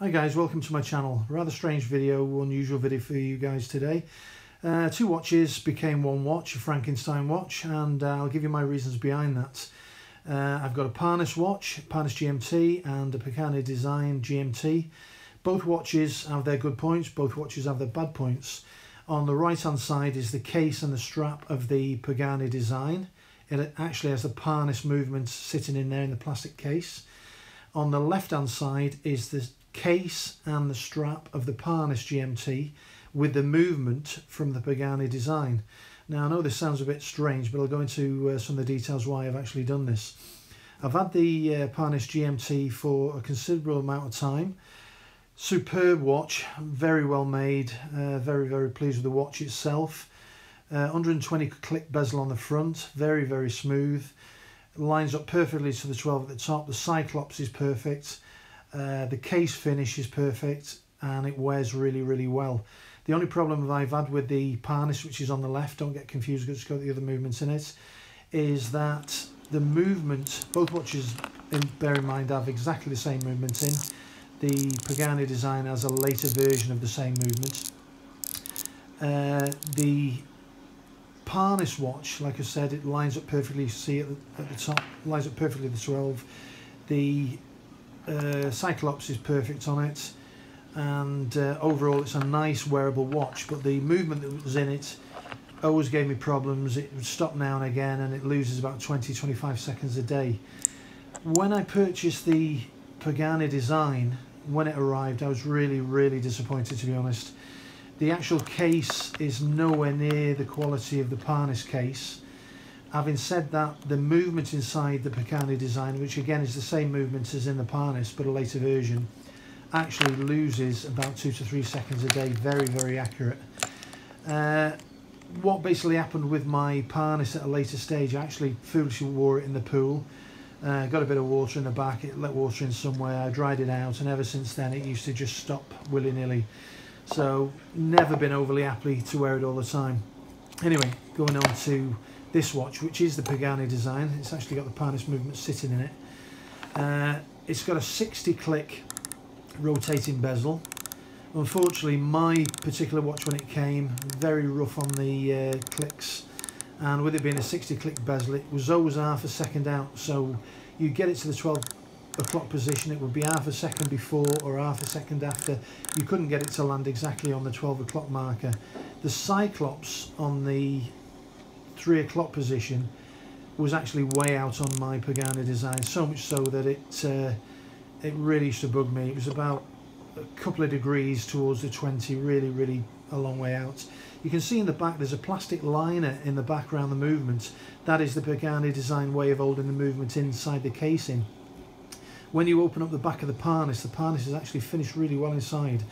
Hi guys, welcome to my channel. Rather strange video, unusual video for you guys today. Two watches became one watch, a Frankenstein watch, and I'll give you my reasons behind that. I've got a Parnis watch, Parnis GMT, and a Pagani Design GMT. Both watches have their good points, both watches have their bad points. On the right hand side is the case and the strap of the Pagani Design. It actually has the Parnis movement sitting in there in the plastic case. On the left hand side is the case and the strap of the Parnis GMT with the movement from the Pagani Design. Now I know this sounds a bit strange, but I'll go into some of the details why I've actually done this. I've had the Parnis GMT for a considerable amount of time. Superb watch, very well made, very pleased with the watch itself. 120 click bezel on the front, very smooth. It lines up perfectly to the 12 at the top. The Cyclops is perfect. The case finish is perfect, and it wears really well. The only problem I've had with the Parnis, which is on the left, don't get confused because it's got the other movements in it, is that the movement, both watches, bear in mind, have exactly the same movement in. The Pagani Design has a later version of the same movement. The Parnis watch, like I said, it lines up perfectly. You see it at the top, lines up perfectly the 12. The Cyclops is perfect on it, and overall it's a nice wearable watch, but the movement that was in it always gave me problems. It would stop now and again, and it loses about 20-25 seconds a day. When I purchased the Pagani Design, when it arrived, I was really disappointed, to be honest. The actual case is nowhere near the quality of the Parnis case. Having said that, the movement inside the Pagani Design, which again is the same movement as in the Parnis but a later version, actually loses about 2 to 3 seconds a day. Very accurate. What basically happened with my Parnis at a later stage, I actually foolishly wore it in the pool. Got a bit of water in the back, it let water in somewhere, I dried it out, and ever since then it used to just stop willy-nilly. So never been overly happy to wear it all the time. Anyway, going on to this watch, which is the Pagani Design. It's actually got the Parnis movement sitting in it. It's got a 60 click rotating bezel. Unfortunately, my particular watch, when it came, very rough on the clicks, and with it being a 60 click bezel, it was always half a second out. So you get it to the 12 o'clock position, it would be half a second before or half a second after. You couldn't get it to land exactly on the 12 o'clock marker. The Cyclops on the 3 o'clock position was actually way out on my Pagani Design, so much so that it really used to bug me. It was about a couple of degrees towards the 20, really a long way out. You can see in the back there's a plastic liner in the back around the movement. That is the Pagani Design way of holding the movement inside the casing. When you open up the back of the Parnis is actually finished really well inside.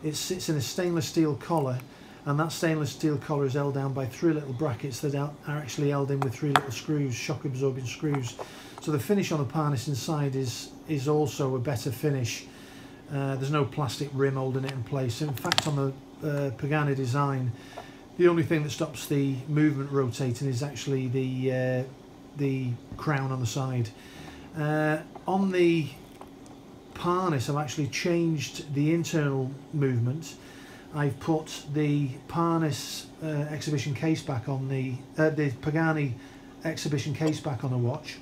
It sits in a stainless steel collar, and that stainless steel collar is held down by 3 little brackets that are actually held in with 3 little screws, shock absorbing screws. So the finish on the Parnis inside is also a better finish. There's no plastic rim holding it in place. In fact, on the Pagani Design, the only thing that stops the movement rotating is actually the crown on the side. On the Parnis, I've actually changed the internal movement. I've put the Parnis exhibition case back on the Pagani exhibition case back on the watch,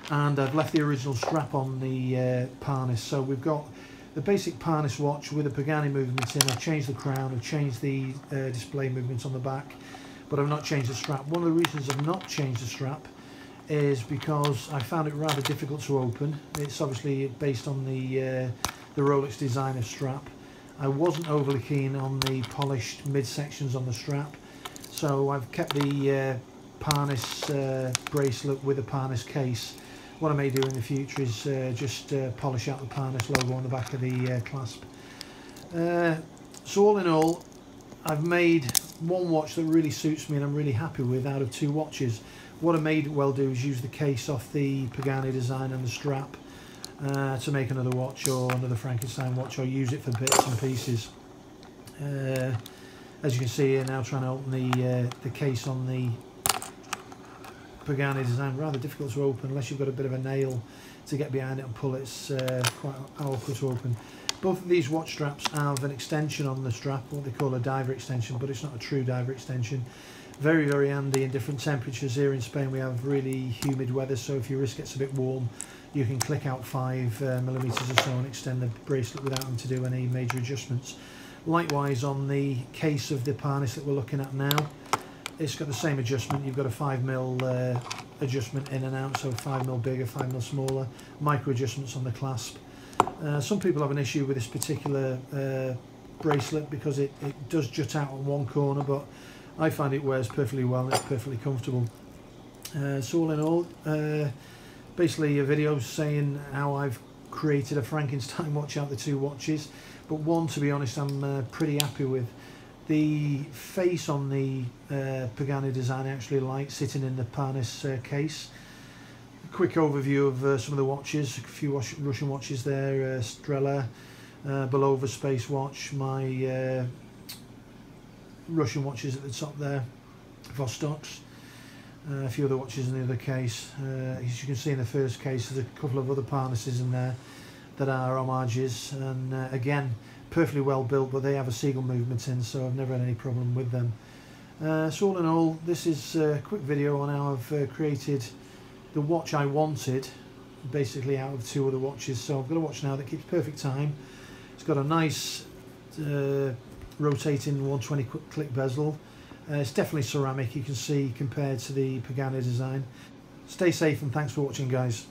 and I've left the original strap on the Parnis. So we've got the basic Parnis watch with the Pagani movements in. I've changed the crown, I've changed the display movements on the back, but I've not changed the strap. One of the reasons I've not changed the strap is because I found it rather difficult to open. It's obviously based on the Rolex designer strap. I wasn't overly keen on the polished midsections on the strap, so I've kept the Parnis bracelet with the Parnis case. What I may do in the future is just polish out the Parnis logo on the back of the clasp. So all in all, I've made one watch that really suits me and I'm really happy with out of 2 watches. What I may well do is use the case off the Pagani Design and the strap to make another watch or another Frankenstein watch, or use it for bits and pieces. As you can see here now, trying to open the case on the Pagani Design, rather difficult to open unless you've got a bit of a nail to get behind it and pull. It's quite awkward to open. Both of these watch straps have an extension on the strap, what they call a diver extension, but it's not a true diver extension. Very, very handy in different temperatures. Here in Spain we have really humid weather, so if your wrist gets a bit warm, you can click out 5mm or so and extend the bracelet without having to do any major adjustments. Likewise on the case of the Parnis that we're looking at now, it's got the same adjustment. You've got a 5mm adjustment in and out, so 5mm bigger, 5mm smaller, micro adjustments on the clasp. Some people have an issue with this particular bracelet because it does jut out on one corner, but I find it wears perfectly well and it's perfectly comfortable. So all in all, basically a video saying how I've created a Frankenstein watch out of the two watches, but one, to be honest, I'm pretty happy with. The face on the Pagani Design I actually like, sitting in the Parnis case. A quick overview of some of the watches, a few Russian watches there, Strela, Belova Space Watch, my Russian watches at the top there, Vostoks, a few other watches in the other case. As you can see in the first case, there's a couple of other Parnises in there that are homages, and again, perfectly well built, but they have a seagull movement in, so I've never had any problem with them. So all in all, this is a quick video on how I've created the watch I wanted, basically out of two other watches. So I've got a watch now that keeps perfect time. It's got a nice rotating 120 click bezel. It's definitely ceramic, you can see, compared to the Pagani Design. Stay safe and thanks for watching, guys.